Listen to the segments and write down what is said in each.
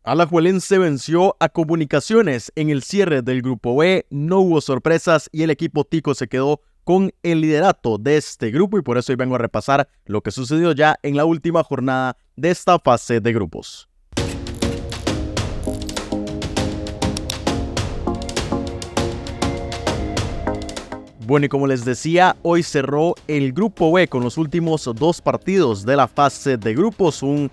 Alajuelense venció a Comunicaciones en el cierre del Grupo B, no hubo sorpresas y el equipo tico se quedó con el liderato de este grupo y por eso hoy vengo a repasar lo que sucedió ya en la última jornada de esta fase de grupos. Bueno, y como les decía, hoy cerró el Grupo B con los últimos dos partidos de la fase de grupos, un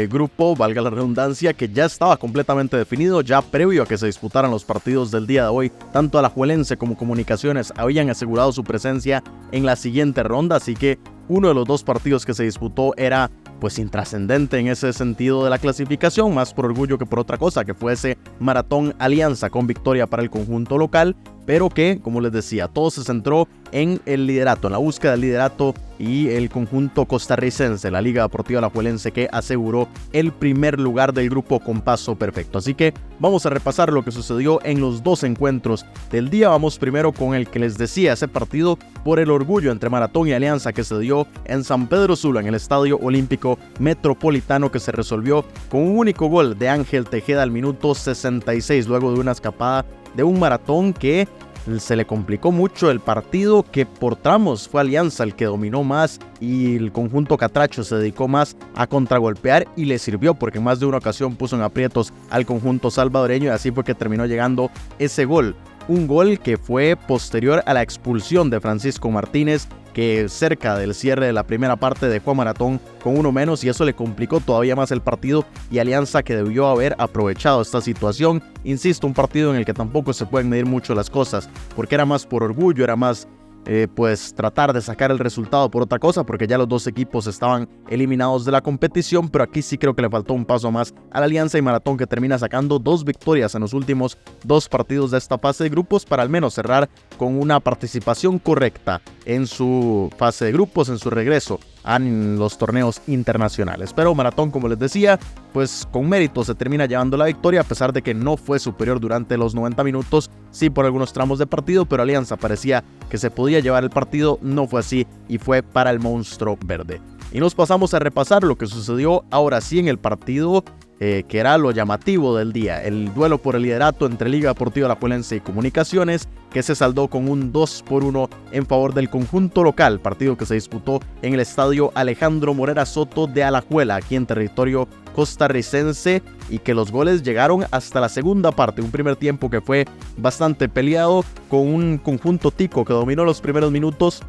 grupo, valga la redundancia, que ya estaba completamente definido, ya previo a que se disputaran los partidos del día de hoy. Tanto Alajuelense como Comunicaciones habían asegurado su presencia en la siguiente ronda, así que uno de los dos partidos que se disputó era pues intrascendente en ese sentido de la clasificación, más por orgullo que por otra cosa, que fue ese Maratón Alianza con victoria para el conjunto local, pero que, como les decía, todo se centró en el liderato, en la búsqueda del liderato y el conjunto costarricense, la Liga Deportiva Alajuelense, que aseguró el primer lugar del grupo con paso perfecto. Así que vamos a repasar lo que sucedió en los dos encuentros del día. Vamos primero con el que les decía, ese partido por el orgullo entre Maratón y Alianza que se dio en San Pedro Sula, en el Estadio Olímpico Metropolitano, que se resolvió con un único gol de Ángel Tejeda al minuto 66, luego de una escapada de un Maratón que se le complicó mucho el partido, que por tramos fue Alianza el que dominó más y el conjunto catracho se dedicó más a contragolpear y le sirvió porque en más de una ocasión puso en aprietos al conjunto salvadoreño y así fue que terminó llegando ese gol. Un gol que fue posterior a la expulsión de Francisco Martínez, que cerca del cierre de la primera parte dejó a Maratón con uno menos y eso le complicó todavía más el partido y Alianza, que debió haber aprovechado esta situación. Insisto, un partido en el que tampoco se pueden medir mucho las cosas porque era más por orgullo, era más pues tratar de sacar el resultado por otra cosa, porque ya los dos equipos estaban eliminados de la competición, pero aquí sí creo que le faltó un paso más a la Alianza y Maratón, que termina sacando dos victorias en los últimos dos partidos de esta fase de grupos para al menos cerrar con una participación correcta en su fase de grupos, en su regreso a los torneos internacionales. Pero Maratón, como les decía, pues con mérito se termina llevando la victoria, a pesar de que no fue superior durante los 90 minutos, sí por algunos tramos de partido, pero Alianza parecía que se podía llevar el partido, no fue así y fue para el monstruo verde. Y nos pasamos a repasar lo que sucedió ahora sí en el partido que era lo llamativo del día, el duelo por el liderato entre Liga Deportiva Alajuelense y Comunicaciones, que se saldó con un 2-1 en favor del conjunto local, partido que se disputó en el estadio Alejandro Morera Soto de Alajuela, aquí en territorio costarricense, y que los goles llegaron hasta la segunda parte, un primer tiempo que fue bastante peleado, con un conjunto tico que dominó los primeros minutos,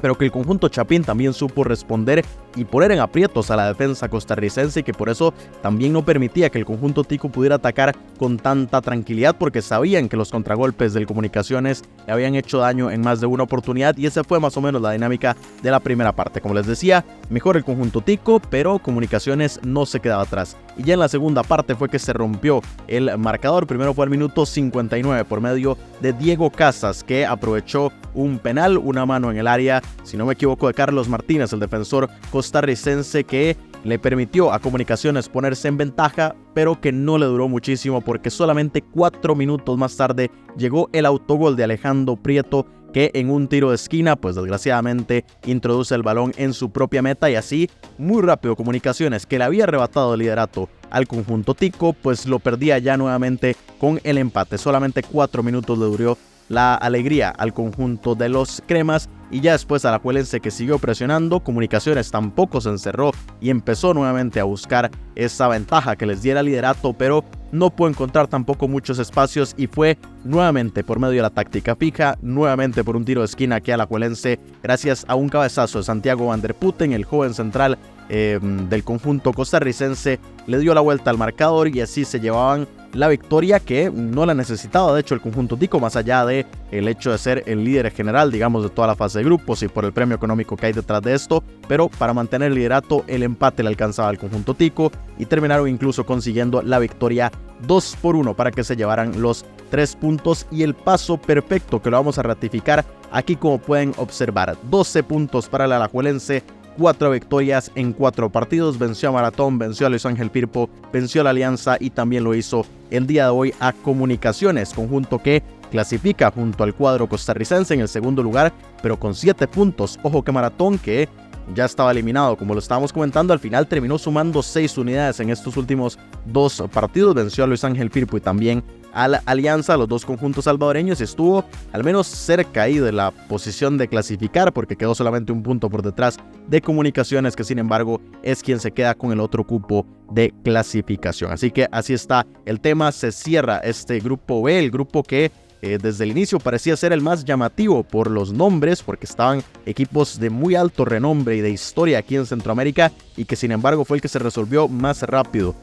pero que el conjunto chapín también supo responder y poner en aprietos a la defensa costarricense, y que por eso también no permitía que el conjunto tico pudiera atacar con tanta tranquilidad, porque sabían que los contragolpes del Comunicaciones le habían hecho daño en más de una oportunidad, y esa fue más o menos la dinámica de la primera parte. Como les decía, mejor el conjunto tico, pero Comunicaciones no se quedaba atrás. Y ya en la segunda parte fue que se rompió el marcador. Primero fue al minuto 59 por medio de Diego Casas, que aprovechó un penal, una mano en el área, si no me equivoco, de Carlos Martínez, el defensor costarricense, que le permitió a Comunicaciones ponerse en ventaja, pero que no le duró muchísimo porque solamente 4 minutos más tarde llegó el autogol de Alejandro Prieto, que en un tiro de esquina, pues desgraciadamente introduce el balón en su propia meta, y así muy rápido Comunicaciones, que le había arrebatado el liderato al conjunto tico, pues lo perdía ya nuevamente con el empate. Solamente 4 minutos le duró la alegría al conjunto de los cremas, y ya después Alajuelense, que siguió presionando. Comunicaciones tampoco se encerró y empezó nuevamente a buscar esa ventaja que les diera liderato, pero no pudo encontrar tampoco muchos espacios, y fue nuevamente por medio de la táctica fija, nuevamente por un tiro de esquina que Alajuelense, gracias a un cabezazo de Santiago Van der Putten, el joven central del conjunto costarricense, le dio la vuelta al marcador y así se llevaban la victoria, que no la necesitaba de hecho el conjunto tico, más allá de el hecho de ser el líder general, digamos, de toda la fase de grupos y por el premio económico que hay detrás de esto. Pero para mantener el liderato, el empate le alcanzaba al conjunto tico y terminaron incluso consiguiendo la victoria 2-1 para que se llevaran los 3 puntos y el paso perfecto, que lo vamos a ratificar aquí, como pueden observar. 12 puntos para el Alajuelense, 4 victorias en 4 partidos, venció a Maratón, venció a Luis Ángel Firpo, venció a la Alianza y también lo hizo el día de hoy a Comunicaciones, conjunto que clasifica junto al cuadro costarricense en el segundo lugar, pero con 7 puntos. Ojo que Maratón, que ya estaba eliminado. Como lo estábamos comentando, al final terminó sumando 6 unidades en estos últimos 2 partidos. Venció a Luis Ángel Firpo y también a la Alianza, los 2 conjuntos salvadoreños, y estuvo al menos cerca ahí de la posición de clasificar, porque quedó solamente un punto por detrás de Comunicaciones, que sin embargo es quien se queda con el otro cupo de clasificación. Así que así está el tema. Se cierra este grupo B, el grupo que desde el inicio parecía ser el más llamativo por los nombres, porque estaban equipos de muy alto renombre y de historia aquí en Centroamérica, y que sin embargo fue el que se resolvió más rápido.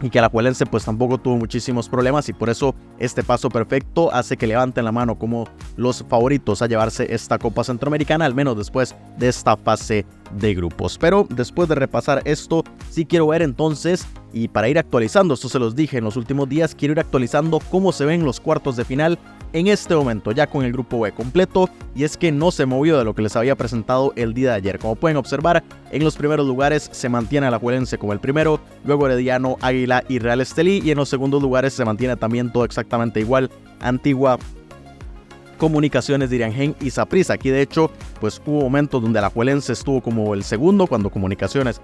Y que Alajuelense pues tampoco tuvo muchísimos problemas, y por eso este paso perfecto hace que levanten la mano como los favoritos a llevarse esta Copa Centroamericana, al menos después de esta fase de grupos. Pero después de repasar esto, sí quiero ver entonces, y para ir actualizando, esto se los dije en los últimos días, quiero ir actualizando cómo se ven los cuartos de final en este momento, ya con el grupo B completo, y es que no se movió de lo que les había presentado el día de ayer. Como pueden observar, en los primeros lugares se mantiene Alajuelense como el primero, luego Herediano, Águila y Real Estelí, y en los segundos lugares se mantiene también todo exactamente igual: Antigua, Comunicaciones, Diriangén y Saprissa. Aquí de hecho pues hubo momentos donde Alajuelense estuvo como el segundo, cuando Comunicaciones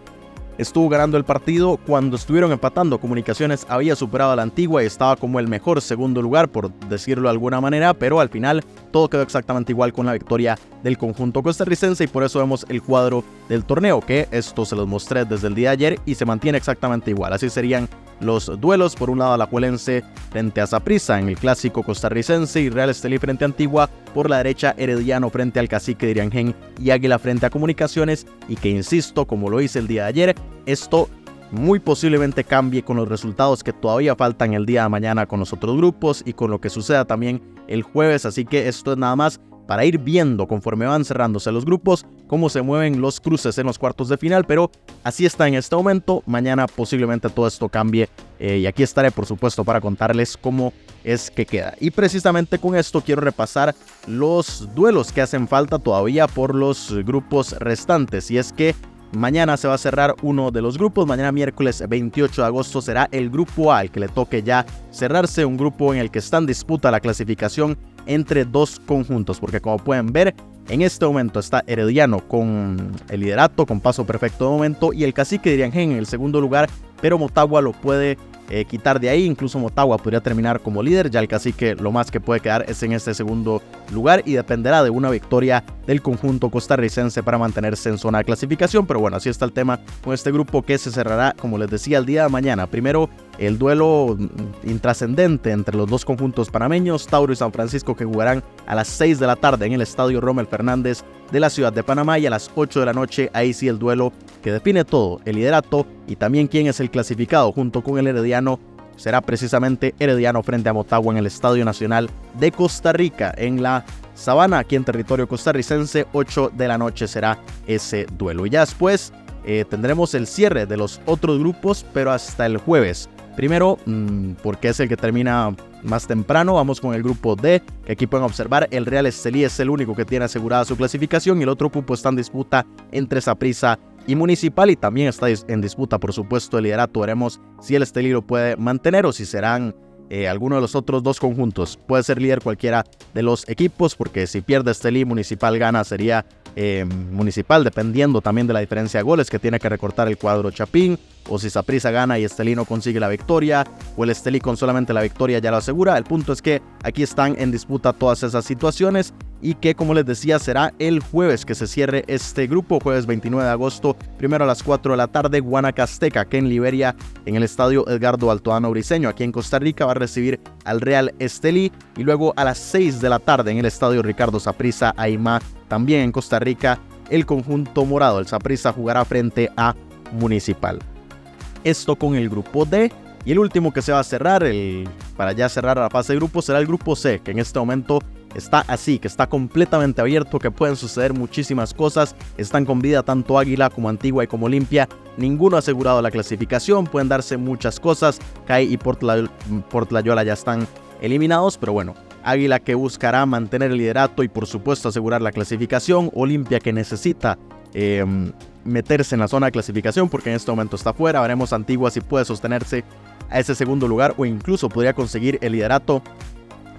estuvo ganando el partido. Cuando estuvieron empatando, Comunicaciones había superado a la Antigua y estaba como el mejor segundo lugar, por decirlo de alguna manera, pero al final todo quedó exactamente igual con la victoria del conjunto costarricense, y por eso vemos el cuadro del torneo, que esto se los mostré desde el día de ayer y se mantiene exactamente igual. Así serían los duelos: por un lado Alajuelense frente a Saprissa en el clásico costarricense, y Real Estelí frente a Antigua; por la derecha Herediano frente al Cacique Diriangén y Águila frente a Comunicaciones. Y que, insisto, como lo hice el día de ayer, esto muy posiblemente cambie con los resultados que todavía faltan el día de mañana con los otros grupos y con lo que suceda también el jueves. Así que esto es nada más para ir viendo, conforme van cerrándose los grupos, cómo se mueven los cruces en los cuartos de final, pero así está en este momento. Mañana posiblemente todo esto cambie, y aquí estaré por supuesto para contarles cómo es que queda. Y precisamente con esto quiero repasar los duelos que hacen falta todavía por los grupos restantes, y es que mañana se va a cerrar uno de los grupos. Mañana miércoles 28 de agosto será el grupo A, el que le toque ya cerrarse, un grupo en el que está en disputa la clasificación entre 2 conjuntos, porque como pueden ver, en este momento está Herediano con el liderato, con paso perfecto de momento, y el Cacique Diriangén en el segundo lugar, pero Motagua lo puede quitar de ahí. Incluso Motagua podría terminar como líder. Ya el Cacique lo más que puede quedar es en este segundo lugar, y dependerá de una victoria del conjunto costarricense para mantenerse en zona de clasificación. Pero bueno, así está el tema con este grupo, que se cerrará, como les decía, el día de mañana. Primero, el duelo intrascendente entre los 2 conjuntos panameños, Tauro y San Francisco, que jugarán a las 6 de la tarde en el estadio Rommel Fernández de la ciudad de Panamá, y a las 8 de la noche, ahí sí el duelo que define todo, el liderato y también quién es el clasificado junto con el Herediano, será precisamente Herediano frente a Motagua en el Estadio Nacional de Costa Rica, en la Sabana, aquí en territorio costarricense. 8 de la noche será ese duelo, y ya después tendremos el cierre de los otros grupos, pero hasta el jueves. Primero, porque es el que termina más temprano, vamos con el grupo D, que aquí pueden observar el Real Estelí es el único que tiene asegurada su clasificación, y el otro cupo está en disputa entre Saprissa y Municipal, y también está en disputa por supuesto el liderato. Veremos si el Estelí lo puede mantener o si serán alguno de los otros 2 conjuntos. Puede ser líder cualquiera de los equipos, porque si pierde Estelí, Municipal gana, sería Municipal, dependiendo también de la diferencia de goles que tiene que recortar el cuadro Chapín, o si Saprissa gana y Estelí no consigue la victoria, o el Estelí con solamente la victoria ya lo asegura. El punto es que aquí están en disputa todas esas situaciones, y que, como les decía, será el jueves que se cierre este grupo, jueves 29 de agosto, primero a las 4 de la tarde, Guanacasteca, que en Liberia, en el estadio Edgardo Altoano Briceño, aquí en Costa Rica, va a recibir al Real Estelí, y luego a las 6 de la tarde en el estadio Ricardo Saprissa Aimá, también en Costa Rica, el conjunto morado, el Saprissa, jugará frente a Municipal. Esto con el grupo D. Y el último que se va a cerrar, para ya cerrar la fase de grupos, será el grupo C, que en este momento está así, que está completamente abierto, que pueden suceder muchísimas cosas. Están con vida tanto Águila como Antigua y como Olimpia. Ninguno ha asegurado la clasificación, pueden darse muchas cosas. CAI y Portlayola ya están eliminados, pero bueno, Águila que buscará mantener el liderato y por supuesto asegurar la clasificación. Olimpia que necesita meterse en la zona de clasificación porque en este momento está fuera. Veremos Antigua si puede sostenerse a ese segundo lugar o incluso podría conseguir el liderato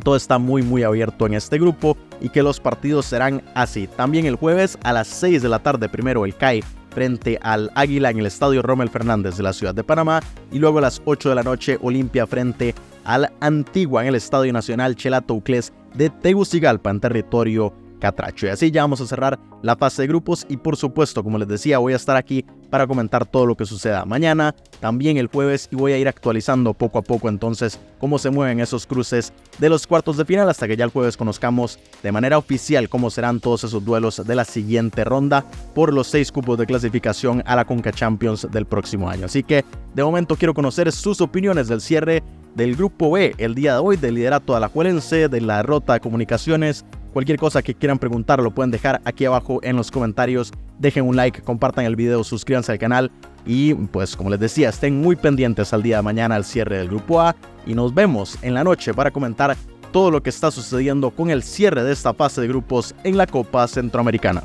Todo está muy abierto en este grupo y que los partidos serán así. También el jueves a las 6 de la tarde, primero el CAI frente al Águila en el Estadio Rommel Fernández de la ciudad de Panamá, y luego a las 8 de la noche Olimpia frente al Antigua en el Estadio Nacional Chelato Uclés de Tegucigalpa en territorio catracho. Y así ya vamos a cerrar la fase de grupos y por supuesto, como les decía, voy a estar aquí para comentar todo lo que suceda mañana, también el jueves, y voy a ir actualizando poco a poco entonces cómo se mueven esos cruces de los cuartos de final hasta que ya el jueves conozcamos de manera oficial cómo serán todos esos duelos de la siguiente ronda por los 6 cupos de clasificación a la Conca Champions del próximo año. Así que de momento quiero conocer sus opiniones del cierre del grupo B el día de hoy, del liderato alajuelense, de la derrota de Comunicaciones. Cualquier cosa que quieran preguntar lo pueden dejar aquí abajo en los comentarios. Dejen un like, compartan el video, suscríbanse al canal y pues como les decía, estén muy pendientes al día de mañana al cierre del grupo A y nos vemos en la noche para comentar todo lo que está sucediendo con el cierre de esta fase de grupos en la Copa Centroamericana.